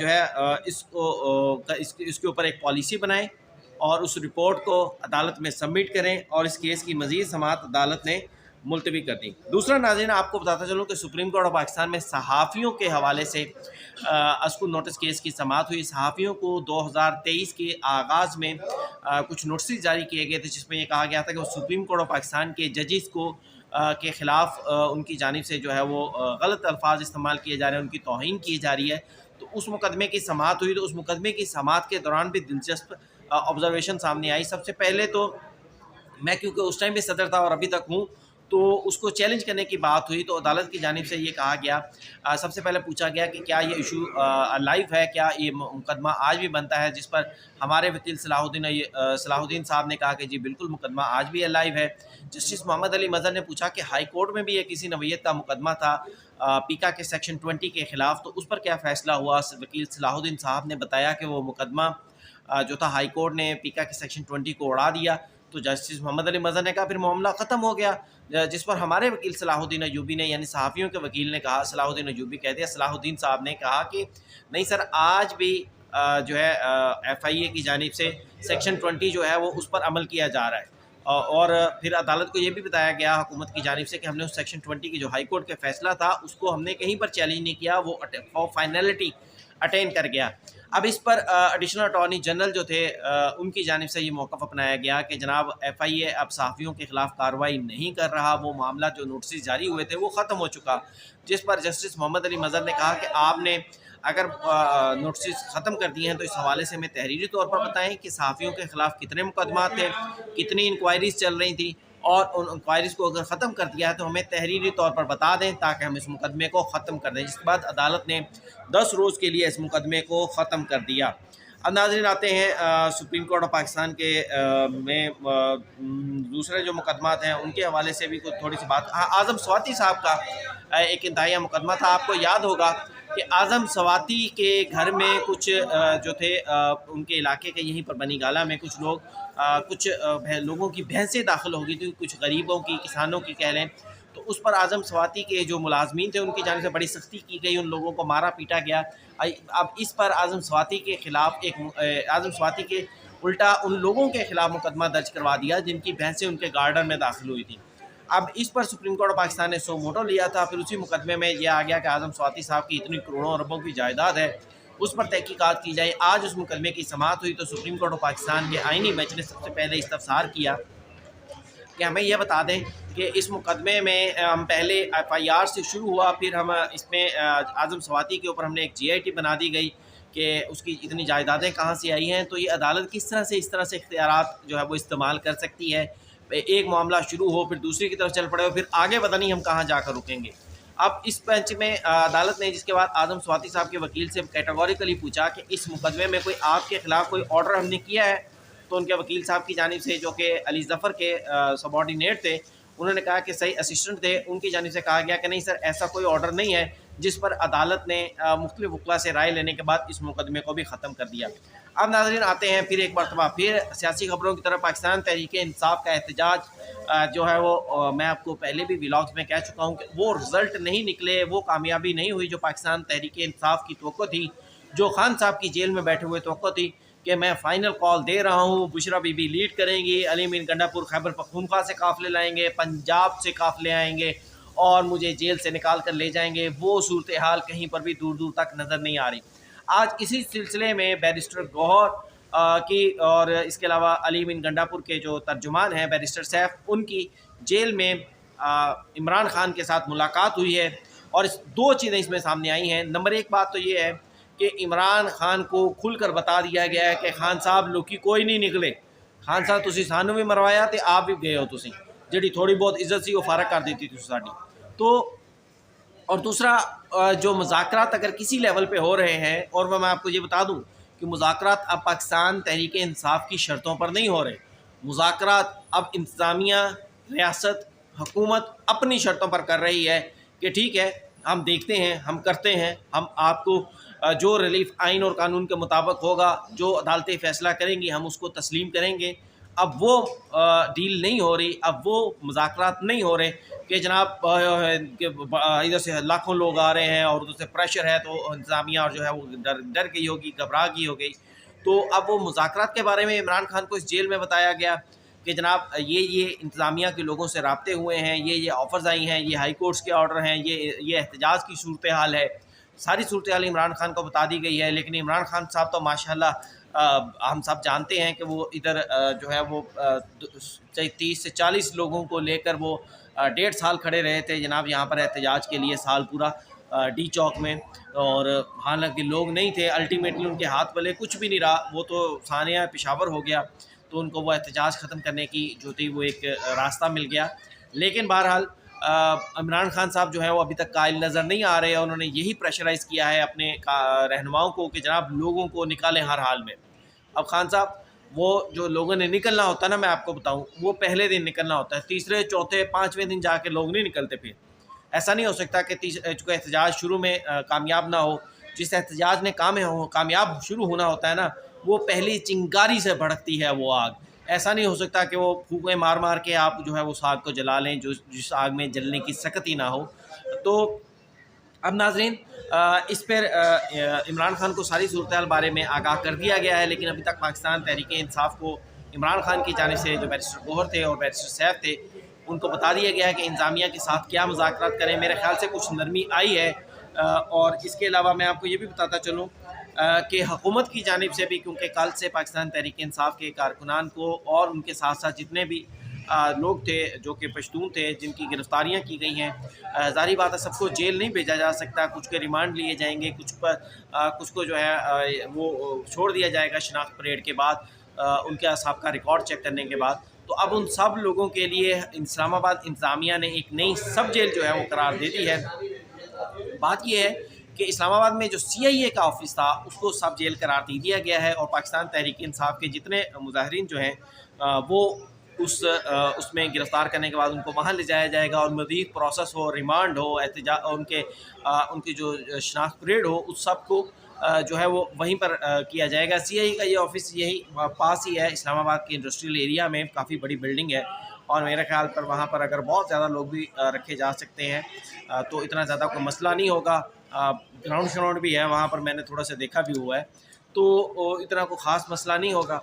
جو ہے اس کے اوپر ایک پالیسی بنائیں اور اس رپورٹ کو عدالت میں سبمٹ کریں، اور اس کیس کی مزید سماعت عدالت نے ملتوی کر دی۔ دوسرا ناظرین، آپ کو بتاتا چلوں کہ سپریم کورٹ آف پاکستان میں صحافیوں کے حوالے سے اسکول نوٹس کیس کی سماعت ہوئی۔ صحافیوں کو 2023 کے آغاز میں کچھ نوٹسز جاری کیے گئے تھے، جس میں یہ کہا گیا تھا کہ وہ سپریم کورٹ آف پاکستان کے ججز کو کے خلاف ان کی جانب سے جو ہے وہ غلط الفاظ استعمال کیے جا رہے ہیں، ان کی توہین کی جا رہی ہے۔ تو اس مقدمے کی سماعت ہوئی، تو اس مقدمے کی سماعت کے دوران بھی دلچسپ آبزرویشن سامنے آئی۔ سب سے پہلے تو میں کیونکہ اس ٹائم بھی صدر تھا اور ابھی تک ہوں، تو اس کو چیلنج کرنے کی بات ہوئی، تو عدالت کی جانب سے یہ کہا گیا، سب سے پہلے پوچھا گیا کہ کیا یہ ایشو لائیو ہے، کیا یہ مقدمہ آج بھی بنتا ہے، جس پر ہمارے وکیل صلاح الدین صاحب نے کہا کہ جی بالکل مقدمہ آج بھی لائیو ہے۔ جسٹس محمد علی مظہر نے پوچھا کہ ہائی کورٹ میں بھی یہ کسی نوعیت کا مقدمہ تھا پیکا کے سیکشن 20 کے خلاف، تو اس پر کیا فیصلہ ہوا؟ وکیل صلاح الدین صاحب نے بتایا کہ وہ مقدمہ جو تھا ہائی کورٹ نے پیکا کے سیکشن 20 کو اڑا دیا۔ تو جسٹس محمد علی مظہر نے کہا پھر معاملہ ختم ہو گیا، جس پر ہمارے وکیل صلاح الدین ایوبی نے، یعنی صحافیوں کے وکیل نے کہا، صلاح الدین ایوبی کہتے ہیں، صلاح الدین صاحب نے کہا کہ نہیں سر، آج بھی جو ہے ایف آئی اے کی جانب سے سیکشن 20 جو ہے وہ اس پر عمل کیا جا رہا ہے، اور پھر عدالت کو یہ بھی بتایا گیا حکومت کی جانب سے کہ ہم نے اس سیکشن 20 کی جو ہائی کورٹ کا فیصلہ تھا اس کو ہم نے کہیں پر چیلنج نہیں کیا، وہ فائنلٹی اٹین کر گیا۔ اب اس پر ایڈیشنل اٹارنی جنرل جو تھے ان کی جانب سے یہ موقف اپنایا گیا کہ جناب ایف آئی اے اب صحافیوں کے خلاف کارروائی نہیں کر رہا، وہ معاملہ جو نوٹسز جاری ہوئے تھے وہ ختم ہو چکا، جس پر جسٹس محمد علی مظہر نے کہا کہ آپ نے اگر نوٹسز ختم کر دیے ہیں تو اس حوالے سے ہمیں تحریری طور پر بتائیں کہ صحافیوں کے خلاف کتنے مقدمات تھے، کتنی انکوائریز چل رہی تھیں، اور ان انکوائریز کو اگر ختم کر دیا ہے تو ہمیں تحریری طور پر بتا دیں تاکہ ہم اس مقدمے کو ختم کر دیں، جس کے بعد عدالت نے 10 روز کے لیے اس مقدمے کو ختم کر دیا۔ اب ناظرین آتے ہیں سپریم کورٹ آف پاکستان کے میں دوسرے جو مقدمات ہیں ان کے حوالے سے بھی کچھ تھوڑی سی بات۔ اعظم سواتی صاحب کا ایک انتہائی مقدمہ تھا، آپ کو یاد ہوگا کہ اعظم سواتی کے گھر میں کچھ جو تھے ان کے علاقے کے یہیں پر بنی گالہ میں کچھ لوگوں کی بھینسیں داخل ہو گئی تھیں، کچھ غریبوں کی، کسانوں کی کہہ لیں، تو اس پر اعظم سواتی کے جو ملازمین تھے ان کی جانب سے بڑی سختی کی گئی، ان لوگوں کو مارا پیٹا گیا۔ اب اس پر اعظم سواتی کے خلاف اعظم سواتی کے الٹا ان لوگوں کے خلاف مقدمہ درج کروا دیا جن کی بھینسیں ان کے گارڈن میں داخل ہوئی تھیں۔ اب اس پر سپریم کورٹ آف پاکستان نے سو موٹو لیا تھا، پھر اسی مقدمے میں یہ آ گیا کہ اعظم سواتی صاحب کی اتنی کروڑوں اربوں کی جائیداد ہے، اس پر تحقیقات کی جائے۔ آج اس مقدمے کی سماعت ہوئی تو سپریم کورٹ آف پاکستان کے آئینی بینچ نے سب سے پہلے استفسار کیا کہ ہمیں یہ بتا دیں کہ اس مقدمے میں ہم پہلے ایف آئی آر سے شروع ہوا، پھر ہم اس میں اعظم سواتی کے اوپر ہم نے ایک جی آئی ٹی بنا دی گئی کہ اس کی اتنی جائیدادیں کہاں سے آئی ہیں، تو یہ عدالت کس طرح سے اس طرح سے اختیارات جو ہے وہ استعمال کر سکتی ہے، ایک معاملہ شروع ہو پھر دوسری کی طرف چل پڑے ہو، پھر آگے پتہ نہیں ہم کہاں جا کر رکیں گے۔ اب اس بینچ میں عدالت نے جس کے بعد اعظم سواتی صاحب کے وکیل سے کیٹیگوریکلی پوچھا کہ اس مقدمے میں کوئی آپ کے خلاف کوئی آرڈر ہم نے کیا ہے، تو ان کے وکیل صاحب کی جانب سے جو کہ علی ظفر کے سبارڈینیٹ تھے انہوں نے کہا کہ صحیح اسسٹنٹ تھے، ان کی جانب سے کہا گیا کہ نہیں سر ایسا کوئی آرڈر نہیں ہے، جس پر عدالت نے مختلف وکلاء سے رائے لینے کے بعد اس مقدمے کو بھی ختم کر دیا۔ اب ناظرین آتے ہیں پھر ایک مرتبہ پھر سیاسی خبروں کی طرف۔ پاکستان تحریک انصاف کا احتجاج جو ہے وہ میں آپ کو پہلے بھی ولاگز میں کہہ چکا ہوں کہ وہ رزلٹ نہیں نکلے، وہ کامیابی نہیں ہوئی جو پاکستان تحریک انصاف کی توقع تھی، جو خان صاحب کی جیل میں بیٹھے ہوئے توقع تھی کہ میں فائنل کال دے رہا ہوں، بشرا بی بی لیڈ کریں گی، علی امین گنڈا پور خیبر پختونخوا سے قافلے لائیں گے، پنجاب سے قافلے آئیں گے اور مجھے جیل سے نکال کر لے جائیں گے، وہ صورتحال کہیں پر بھی دور دور تک نظر نہیں آ رہی۔ آج اسی سلسلے میں بیرسٹر گوہر کی اور اس کے علاوہ علی امین گنڈا پور کے جو ترجمان ہیں بیرسٹر سیف، ان کی جیل میں عمران خان کے ساتھ ملاقات ہوئی ہے، اور دو چیزیں اس میں سامنے آئی ہیں۔ نمبر ایک بات تو یہ ہے کہ عمران خان کو کھل کر بتا دیا گیا ہے کہ خان صاحب لوکی کوئی نہیں نکلے، خان صاحب تسی سانو بھی مروایا تے آپ بھی گئے ہو، تسی جڑی تھوڑی بہت عزت سی وہ فارغ کر دیتی تھی ساڈی۔ تو اور دوسرا جو مذاکرات اگر کسی لیول پہ ہو رہے ہیں، اور میں آپ کو یہ بتا دوں کہ مذاکرات اب پاکستان تحریک انصاف کی شرطوں پر نہیں ہو رہے، مذاکرات اب انتظامیہ، ریاست، حکومت اپنی شرطوں پر کر رہی ہے کہ ٹھیک ہے ہم دیکھتے ہیں، ہم کرتے ہیں، ہم آپ کو جو ریلیف آئین اور قانون کے مطابق ہوگا، جو عدالتیں فیصلہ کریں گی ہم اس کو تسلیم کریں گے۔ اب وہ ڈیل نہیں ہو رہی، اب وہ مذاکرات نہیں ہو رہے، کہ جناب ادھر سے لاکھوں لوگ آ رہے ہیں اور ادھر سے پریشر ہے، تو انتظامیہ اور جو ہے وہ ڈر گئی ہوگی، گھبرا گئی ہو گئی. تو اب وہ مذاکرات کے بارے میں عمران خان کو اس جیل میں بتایا گیا کہ جناب یہ انتظامیہ کے لوگوں سے رابطے ہوئے ہیں، یہ آفرز آئی ہیں، یہ ہائی کورٹس کے آرڈر ہیں، یہ احتجاج کی صورتحال ہے. ساری صورتحال عمران خان کو بتا دی گئی ہے. لیکن عمران خان صاحب تو ماشاءاللہ ہم سب جانتے ہیں کہ وہ ادھر جو ہے وہ 30 سے 40 لوگوں کو لے کر وہ 1.5 سال کھڑے رہے تھے جناب یہاں پر احتجاج کے لیے، سال پورا ڈی چوک میں. اور حالانکہ لوگ نہیں تھے، الٹیمیٹلی ان کے ہاتھ پلے کچھ بھی نہیں رہا، وہ تو ثانیہ پشاور ہو گیا، تو ان کو وہ احتجاج ختم کرنے کی جو تھی وہ ایک راستہ مل گیا. لیکن بہرحال عمران خان صاحب جو ہے وہ ابھی تک قائل نظر نہیں آ رہے، انہوں نے یہی پریشرائز کیا ہے اپنے رہنماؤں کو کہ جناب لوگوں کو نکالیں ہر حال میں. اب خان صاحب وہ جو لوگوں نے نکلنا ہوتا ہے نا، میں آپ کو بتاؤں، وہ پہلے دن نکلنا ہوتا ہے، تیسرے چوتھے پانچویں دن جا کے لوگ نہیں نکلتے. پھر ایسا نہیں ہو سکتا کہ احتجاج شروع میں کامیاب نہ ہو. جس احتجاج نے کامیاب شروع ہونا ہوتا ہے نا، وہ پہلی چنگاری سے بھڑکتی ہے وہ آگ. ایسا نہیں ہو سکتا کہ وہ پھونکیں مار مار کے آپ جو ہے اس آگ کو جلا لیں جس آگ میں جلنے کی سکت ہی نہ ہو. تو اب ناظرین اس پر عمران خان کو ساری صورتحال بارے میں آگاہ کر دیا گیا ہے، لیکن ابھی تک پاکستان تحریک انصاف کو عمران خان کی جانب سے جو بیرسٹر گوہر تھے اور بیرسٹر سیف تھے ان کو بتا دیا گیا ہے کہ انتظامیہ کے ساتھ کیا مذاکرات کریں. میرے خیال سے کچھ نرمی آئی ہے. اور اس کے علاوہ میں آپ کو یہ بھی بتاتا چلوں کہ حکومت کی جانب سے بھی، کیونکہ کل سے پاکستان تحریک انصاف کے کارکنان کو اور ان کے ساتھ ساتھ جتنے بھی لوگ تھے جو کہ پشتون تھے جن کی گرفتاریاں کی گئی ہیں، ظاہری بات ہے سب کو جیل نہیں بھیجا جا سکتا، کچھ کے ریمانڈ لیے جائیں گے، کچھ کو جو ہے وہ چھوڑ دیا جائے گا شناخت پریڈ کے بعد، ان کے اصحاب کا ریکارڈ چیک کرنے کے بعد. تو اب ان سب لوگوں کے لیے اسلام آباد انتظامیہ نے ایک نئی سب جیل جو ہے وہ قرار دے دی ہے. بات یہ ہے کہ اسلام آباد میں جو CIA کا آفس تھا اس کو سب جیل قرار دے دیا گیا ہے، اور پاکستان تحریک انصاف کے جتنے مظاہرین جو ہیں وہ اس میں گرفتار کرنے کے بعد ان کو وہاں لے جایا جائے گا، اور مزید پروسیس ہو، ریمانڈ ہو، احتجاج، ان کی جو شناخت پریڈ ہو، اس سب کو جو ہے وہ وہیں پر کیا جائے گا. CIA کا یہ آفس یہی پاس ہی ہے اسلام آباد کے انڈسٹریل ایریا میں، کافی بڑی بلڈنگ ہے، اور میرے خیال پر وہاں پر اگر بہت زیادہ لوگ بھی رکھے جا سکتے ہیں تو اتنا زیادہ کوئی مسئلہ نہیں ہوگا. گراؤنڈ شراؤنڈ بھی ہے وہاں پر، میں نے تھوڑا سا دیکھا بھی ہوا ہے، تو اتنا کوئی خاص مسئلہ نہیں ہوگا.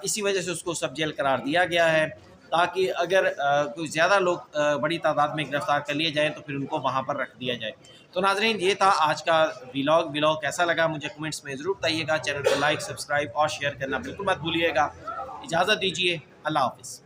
اسی وجہ سے اس کو سب جیل قرار دیا گیا ہے، تاکہ اگر کوئی زیادہ لوگ بڑی تعداد میں گرفتار کر لیے جائیں تو پھر ان کو وہاں پر رکھ دیا جائے. تو ناظرین یہ تھا آج کا ویلاگ کیسا لگا مجھے کمنٹس میں ضرور بتائیے گا. چینل کو لائک، سبسکرائب اور شیئر کرنا بالکل مت بھولیے گا. اجازت دیجیے، اللہ حافظ.